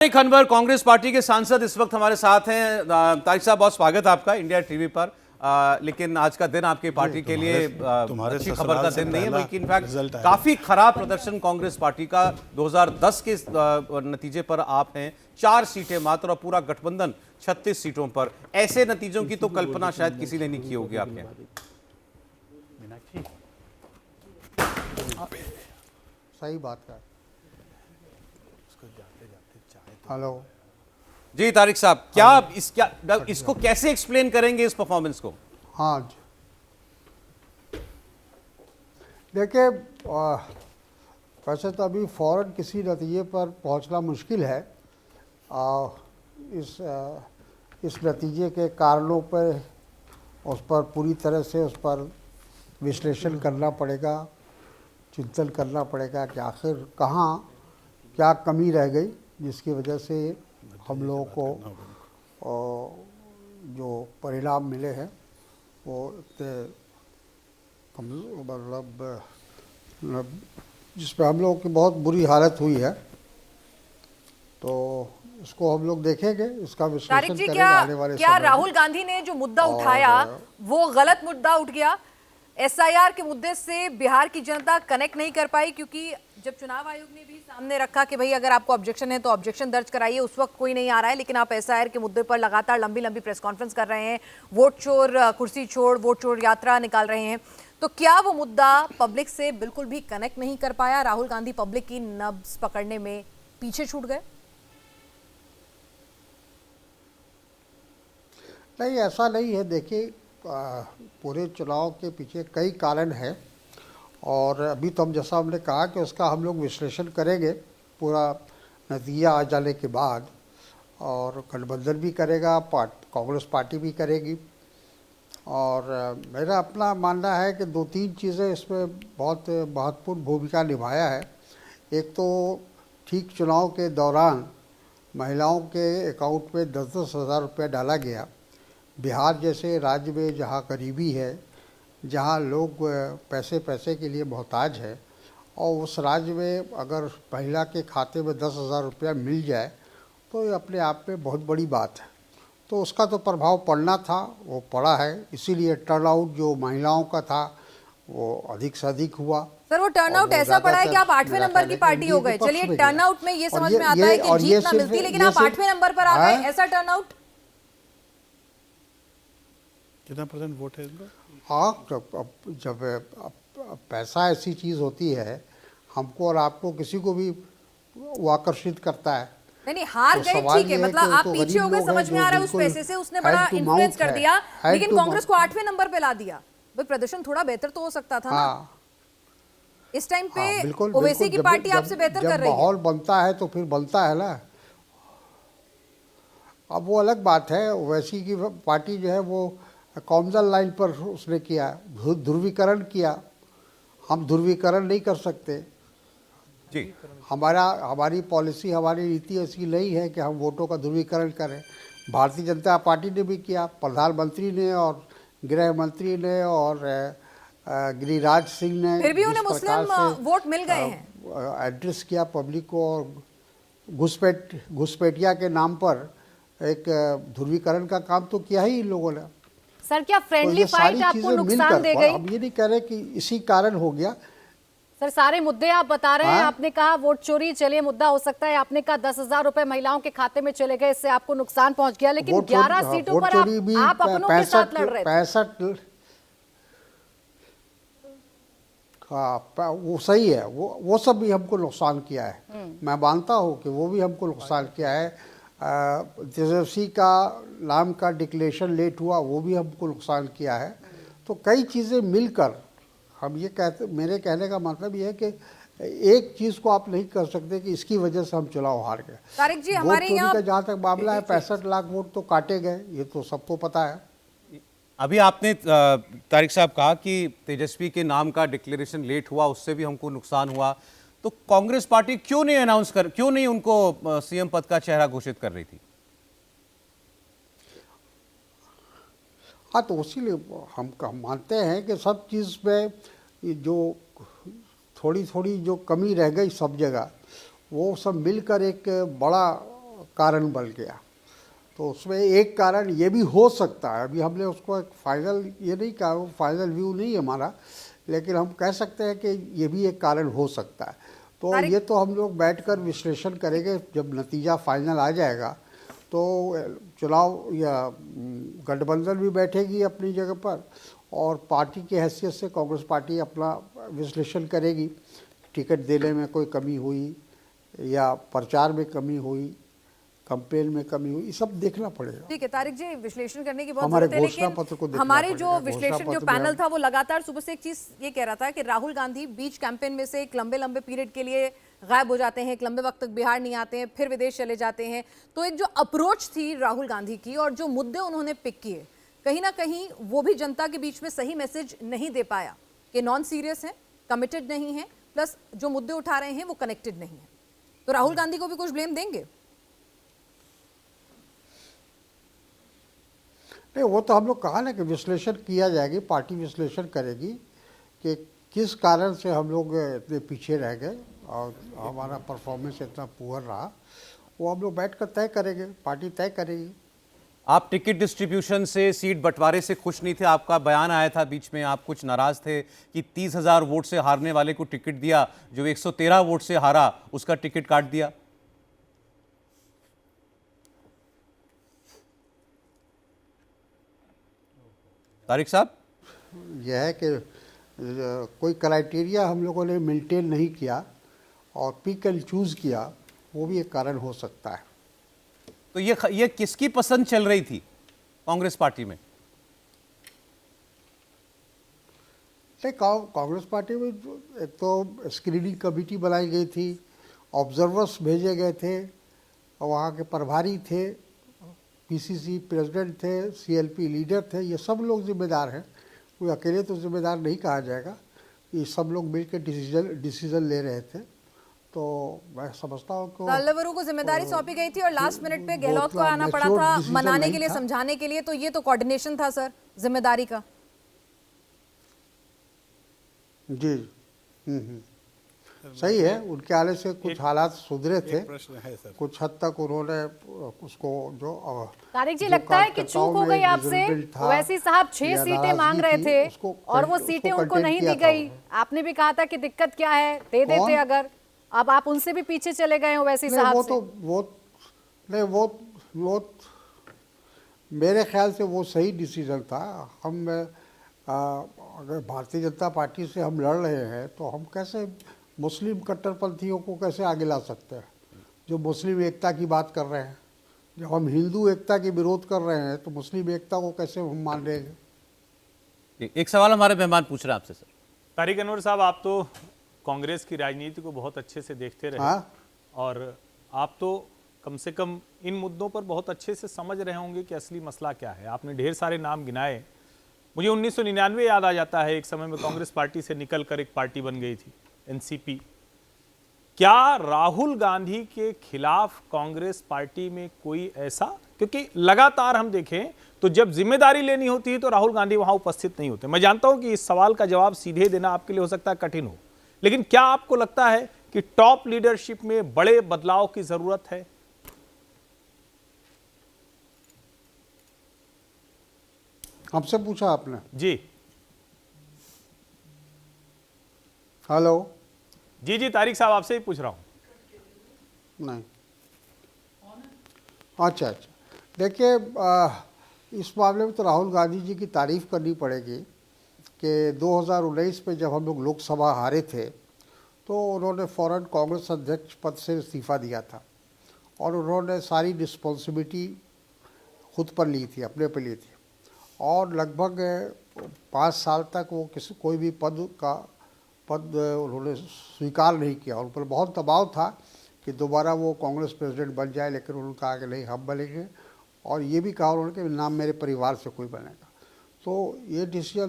खनवर Congress party के सांसद इस वक्त हमारे साथ हैं। तारिक साहब, बहुत स्वागत है आपका इंडिया टीवी पर। लेकिन आज का दिन आपकी पार्टी के लिए अच्छी खबर का दिन नहीं है, बल्कि इनफैक्ट काफी खराब प्रदर्शन कांग्रेस पार्टी का 2010 के नतीजे पर आप हैं। 4 सीटें मात्र और पूरा गठबंधन 36 सीटों पर। ऐसे नतीजों की तो कल्पना शायद किसी ने नहीं की होगी आपके। सही बात है। हेलो जी तारिक साहब, क्या इसको कैसे एक्सप्लेन करेंगे इस परफॉर्मेंस को? हाँ जी, देखिए वैसे तो अभी फौरन किसी नतीजे पर पहुंचना मुश्किल है। इस नतीजे के कारणों पर उस पर पूरी तरह से उस पर विश्लेषण करना पड़ेगा, चिंतन करना पड़ेगा कि आखिर कहाँ क्या कमी रह गई जिसकी वजह से हम लोगों को जो परिणाम मिले हैं वो मतलब जिसमें हम लोगों की बहुत बुरी हालत हुई है। तो इसको हम लोग देखेंगे, इसका विश्लेषण करेंगे आने वाले समय में। क्या राहुल गांधी ने जो मुद्दा उठाया वो गलत मुद्दा उठ गया? एसआईआर के मुद्दे से बिहार की जनता कनेक्ट नहीं कर पाई, क्योंकि जब चुनाव आयोग ने भी सामने रखा कि भाई अगर आपको ऑब्जेक्शन है तो ऑब्जेक्शन दर्ज कराइए, उस वक्त कोई नहीं आ रहा है, लेकिन आप एसआईआर के मुद्दे पर लगातार लंबी लंबी प्रेस कॉन्फ्रेंस कर रहे हैं, वोट चोर कुर्सी छोड़ वोट चोर यात्रा निकाल रहे हैं। तो क्या वो मुद्दा पब्लिक से बिल्कुल भी कनेक्ट नहीं कर पाया? राहुल गांधी पब्लिक की नब्ज पकड़ने में पीछे छूट गए? नहीं, ऐसा नहीं है। देखिए, पूरे चुनाव के पीछे कई कारण हैं और अभी तो हम जैसा हमने कहा कि उसका हम लोग विश्लेषण करेंगे पूरा नतीजा आ जाने के बाद, और गठबंधन भी करेगा, कांग्रेस पार्टी भी करेगी। और मेरा अपना मानना है कि 2-3 चीज़ें इसमें बहुत महत्वपूर्ण भूमिका निभाया है। एक तो ठीक चुनाव के दौरान महिलाओं के अकाउंट में 10-10 हज़ार रुपये डाला गया। बिहार जैसे राज्य में जहाँ गरीबी है, जहाँ लोग पैसे के लिए मोहताज है, और उस राज्य में अगर महिला के खाते में 10,000 रुपया मिल जाए तो ये अपने आप में बहुत बड़ी बात है। तो उसका तो प्रभाव पड़ना था, वो पड़ा है। इसीलिए टर्नआउट जो महिलाओं का था वो अधिक से अधिक हुआ। सर, वो टर्नआउट ऐसा पड़ा है कि आप 8वें नंबर की पार्टी हो गए। चलिए, टर्नआउट में ये समझ में आता है कि जीत ना मिलती, लेकिन आप 8वें नंबर पर आ गए। ऐसा टर्नआउट कितना % वोट है इनका? हाँ, जब पैसा ऐसी चीज़ होती है, हमको और आपको किसी को भी वो आकर्षित करता है। नहीं, हार तो गए ठीक है, मतलब आप पीछे हो गए, समझ में आ रहा है। उस पैसे से उसने बड़ा इन्फ्लुएंस कर दिया, लेकिन कांग्रेस को 8वें नंबर पे ला दिया। भाई, प्रदर्शन थोड़ा बेहतर तो हो सकता था ना। इस टाइम पे ओवैसी की पार्टी आपसे बेहतर कर रही है। माहौल बनता है तो फिर बनता है ना। अब वो अलग बात है। ओवैसी की पार्टी जो है वो कॉमनल लाइन पर उसने किया, ध्रुवीकरण किया। हम ध्रुवीकरण नहीं कर सकते जी। हमारी पॉलिसी, हमारी नीति ऐसी नहीं है कि हम वोटों का ध्रुवीकरण करें। भारतीय जनता पार्टी ने भी किया, प्रधानमंत्री ने और गृह मंत्री ने और गिरिराज सिंह ने, फिर भी उन्हें मुस्लिम वोट मिल गए हैं। एड्रेस किया पब्लिक को, और घुसपैठिया के नाम पर एक ध्रुवीकरण का काम तो किया ही इन लोगों ने। सर, क्या फ्रेंडली फाइट आपको नुकसान दे गई? हम ये नहीं कह रहे कि इसी कारण हो गया। सर, सारे मुद्दे आप बता रहे हैं। आपने कहा वोट चोरी, चलिए मुद्दा हो सकता है। आपने कहा 10,000 रुपए महिलाओं के खाते में चले गए, इससे आपको नुकसान पहुंच गया, लेकिन 11 सीटों पर आप अपनों के साथ लड़ रहे थे। 65, हाँ, वो सही है। वो सब भी हमको नुकसान किया है। मैं मानता हूँ कि वो भी हमको नुकसान किया है। तेजस्वी का नाम का डिक्लेरेशन लेट हुआ, वो भी हमको नुकसान किया है। तो कई चीज़ें मिलकर हम ये कहते, मेरे कहने का मतलब ये है कि एक चीज़ को आप नहीं कर सकते कि इसकी वजह से हम चुनाव हार गए। तारिक जी, हमारे यहाँ का जहाँ तक मामला है, 65 लाख वोट तो काटे गए, ये तो सबको पता है। अभी आपने तारिक साहब कहा कि तेजस्वी के नाम का डिक्लेरेशन लेट हुआ, उससे भी हमको नुकसान हुआ। तो कांग्रेस पार्टी क्यों नहीं उनको सीएम पद का चेहरा घोषित कर रही थी? हाँ, तो इसीलिए हम मानते हैं कि सब चीज़ में जो थोड़ी थोड़ी जो कमी रह गई सब जगह, वो सब मिलकर एक बड़ा कारण बन गया। तो उसमें एक कारण ये भी हो सकता है, अभी हमने उसको एक फाइनल ये नहीं कहा, वो फाइनल व्यू नहीं है हमारा, लेकिन हम कह सकते हैं कि ये भी एक कारण हो सकता है। तो ये तो हम लोग बैठकर विश्लेषण करेंगे जब नतीजा फाइनल आ जाएगा। तो चुनाव या गठबंधन भी बैठेगी अपनी जगह पर, और पार्टी की हैसियत से कांग्रेस पार्टी अपना विश्लेषण करेगी, टिकट देने में कोई कमी हुई या प्रचार में कमी हुई, कैंपेन में कमी हुई, ये सब देखना पड़ेगा। ठीक है तारिक जी, विश्लेषण करने की बहुत हमारे जरूरत है, घोषणा पत्र को लेकिन देखना हमारे पड़ेगा। जो विश्लेषण घोषणा जो पत्र पैनल में था वो लगातार सुबह से एक चीज ये कह रहा था कि राहुल गांधी बीच कैंपेन में से एक लंबे लंबे पीरियड के लिए गायब हो जाते हैं, एक लंबे वक्त तक बिहार नहीं आते हैं, फिर विदेश चले जाते हैं। तो एक जो अप्रोच थी राहुल गांधी की और जो मुद्दे उन्होंने पिक किए, कहीं ना कहीं वो भी जनता के बीच में सही मैसेज नहीं दे पाया कि नॉन सीरियस है, कमिटेड नहीं है, प्लस जो मुद्दे उठा रहे हैं वो कनेक्टेड नहीं है। तो राहुल गांधी को भी कुछ ब्लेम देंगे? नहीं, वो तो हम लोग कहा ना कि विश्लेषण किया जाएगी, पार्टी विश्लेषण करेगी कि किस कारण से हम लोग इतने पीछे रह गए और हमारा परफॉर्मेंस इतना पुअर रहा, वो हम लोग बैठ कर तय करेंगे, पार्टी तय करेगी। आप टिकट डिस्ट्रीब्यूशन से, सीट बंटवारे से खुश नहीं थे, आपका बयान आया था बीच में, आप कुछ नाराज थे कि 30,000 वोट से हारने वाले को टिकट दिया, जो 113 वोट से हारा उसका टिकट काट दिया। तारिक साहब, यह है कि कोई क्राइटेरिया हम लोगों ने मेंटेन नहीं किया और पिक एंड चूज किया, वो भी एक कारण हो सकता है। तो ये किसकी पसंद चल रही थी कांग्रेस पार्टी में? कांग्रेस पार्टी में एक तो स्क्रीनिंग कमेटी बनाई गई थी, ऑब्जर्वर्स भेजे गए थे, और वहाँ के प्रभारी थे, पीसीसी प्रेसिडेंट थे, सीएलपी लीडर थे, ये सब लोग जिम्मेदार हैं। कोई अकेले तो जिम्मेदार नहीं कहा जाएगा, ये सब लोग मिलकर डिसीजन ले रहे थे। तो मैं समझता हूँ कि ताल्लवरों को जिम्मेदारी सौंपी गई थी और लास्ट मिनट पे गहलोत को आना पड़ा था मनाने के लिए, समझाने के लिए। तो ये तो कोऑर्डिनेशन था सर, जिम्मेदारी का। जी सही है, उनके आने से कुछ हालात सुधरे थे, प्रश्न है सर। कुछ हद तक उन्होंने उसको जो तारिक जी, लगता है कि चूक हो गई आपसे। वैसी साहब 6 सीटें मांग रहे थे और वो सीटें उनको नहीं दी गई। आपने भी कहा था कि दिक्कत क्या है, दे देते अगर। अब आप उनसे भी पीछे चले गए हो वैसी साहब से। वो मेरे ख्याल से वो सही डिसीजन था। हम अगर भारतीय जनता पार्टी से हम लड़ रहे हैं तो हम कैसे मुस्लिम कट्टरपंथियों को कैसे आगे ला सकते हैं, जो मुस्लिम एकता की बात कर रहे हैं। जब हम हिंदू एकता के विरोध कर रहे हैं तो मुस्लिम एकता को कैसे हम मान लेंगे। एक सवाल हमारे मेहमान पूछ रहे हैं आपसे सर। तारिक अनवर साहब, आप तो कांग्रेस की राजनीति को बहुत अच्छे से देखते रहे। हाँ? और आप तो कम से कम इन मुद्दों पर बहुत अच्छे से समझ रहे होंगे कि असली मसला क्या है। आपने ढेर सारे नाम गिनाए, मुझे 1999 याद आ जाता है। एक समय में कांग्रेस पार्टी से निकलकर एक पार्टी बन गई थी, एनसीपी। क्या राहुल गांधी के खिलाफ कांग्रेस पार्टी में कोई ऐसा, क्योंकि लगातार हम देखें तो जब जिम्मेदारी लेनी होती है तो राहुल गांधी वहां उपस्थित नहीं होते। मैं जानता हूं कि इस सवाल का जवाब सीधे देना आपके लिए हो सकता है कठिन हो, लेकिन क्या आपको लगता है कि टॉप लीडरशिप में बड़े बदलाव की जरूरत है? हमसे पूछा आपने? जी हेलो। जी तारिक साहब, आपसे ही पूछ रहा हूं। नहीं, अच्छा, देखिए, इस मामले में तो राहुल गांधी जी की तारीफ करनी पड़ेगी कि 2019 में जब हम लोग लोकसभा हारे थे तो उन्होंने फौरन कांग्रेस अध्यक्ष पद से इस्तीफा दिया था और उन्होंने सारी रिस्पॉन्सिबिलिटी खुद पर ली थी, अपने पर ली थी, और लगभग 5 साल तक वो कोई भी पद उन्होंने स्वीकार नहीं किया। उन पर बहुत दबाव था कि दोबारा वो कांग्रेस प्रेसिडेंट बन जाए, लेकिन उन्होंने कहा कि नहीं, हम बनेंगे। और ये भी कहा उन्होंने कि नाम मेरे परिवार से कोई बनेगा। तो ये डिसीजन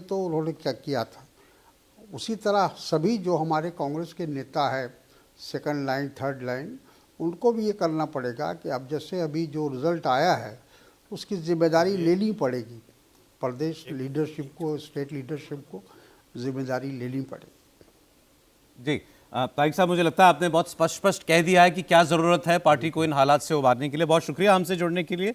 तो उन्होंने क्या किया था। उसी तरह सभी जो हमारे कांग्रेस के नेता है, सेकंड लाइन, थर्ड लाइन, उनको भी ये करना पड़ेगा कि अब जैसे अभी जो रिज़ल्ट आया है उसकी जिम्मेदारी लेनी पड़ेगी। प्रदेश लीडरशिप को, स्टेट लीडरशिप को जिम्मेदारी लेनी पड़ेगी। जी, तारिक साहब, मुझे लगता है आपने बहुत स्पष्ट कह दिया है कि क्या ज़रूरत है पार्टी को इन हालात से उबारने के लिए। बहुत शुक्रिया हमसे जुड़ने के लिए।